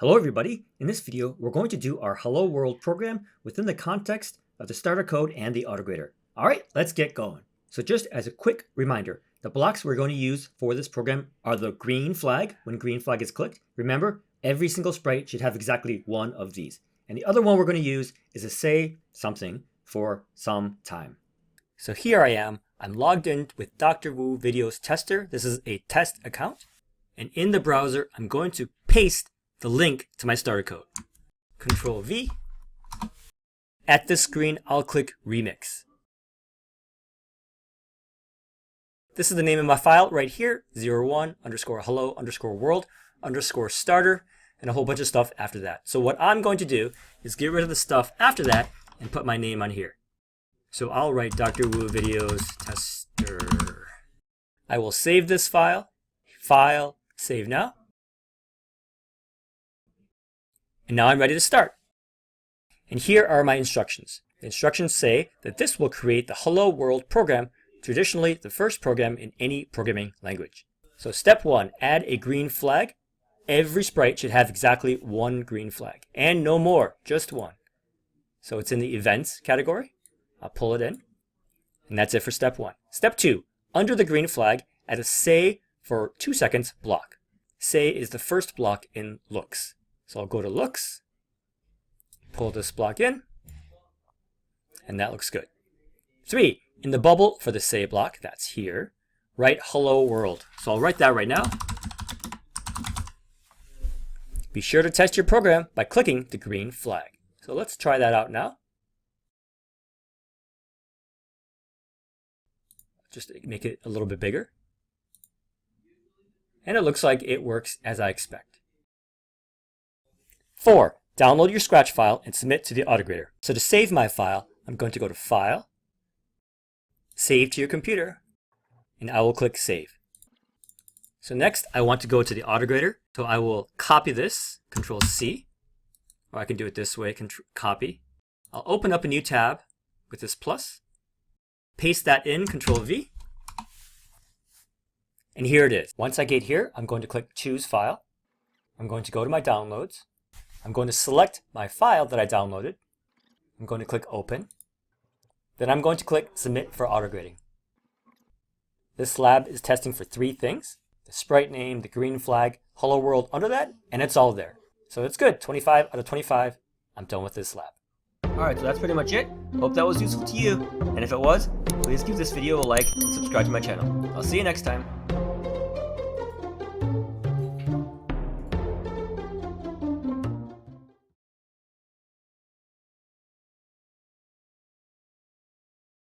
Hello everybody, in this video we're going to do our Hello World program within the context of the starter code and the autograder. Alright, let's get going. So just as a quick reminder, the blocks we're going to use for this program are the green flag, when green flag is clicked. Remember, every single sprite should have exactly one of these. And the other one we're going to use is a say something for some time. So here I am, I'm logged in with Dr. Wu Videos Tester. This is a test account. And in the browser, I'm going to paste the link to my starter code. Control V. At this screen, I'll click Remix. This is the name of my file right here, 01_hello_world_starter, and a whole bunch of stuff after that. So what I'm going to do is get rid of the stuff after that and put my name on here. So I'll write Dr. Wu Videos Tester. I will save this file. File, save now. And now I'm ready to start. And here are my instructions. The instructions say that this will create the Hello World program, traditionally the first program in any programming language. So step 1, add a green flag. Every sprite should have exactly one green flag, and no more, just one. So it's in the events category. I'll pull it in. And that's it for step 1. Step 2, under the green flag, add a say for 2 seconds block. Say is the first block in looks. So I'll go to looks, pull this block in, and that looks good. 3, in the bubble for the say block, that's here, write hello world. So I'll write that right now. Be sure to test your program by clicking the green flag. So let's try that out now. Just make it a little bit bigger. And it looks like it works as I expect. 4, download your Scratch file and submit to the autograder. So to save my file, I'm going to go to File, Save to your computer, and I will click Save. So next, I want to go to the autograder. So I will copy this, Control C, or I can do it this way, copy. I'll open up a new tab with this plus, paste that in, Control V, and here it is. Once I get here, I'm going to click Choose File. I'm going to go to my downloads. I'm going to select my file that I downloaded. I'm going to click Open. Then I'm going to click Submit for autograding. This lab is testing for 3 things: the sprite name, the green flag, Hello World under that, and it's all there. So it's good. 25 out of 25. I'm done with this lab. Alright, so that's pretty much it. Hope that was useful to you. And if it was, please give this video a like and subscribe to my channel. I'll see you next time.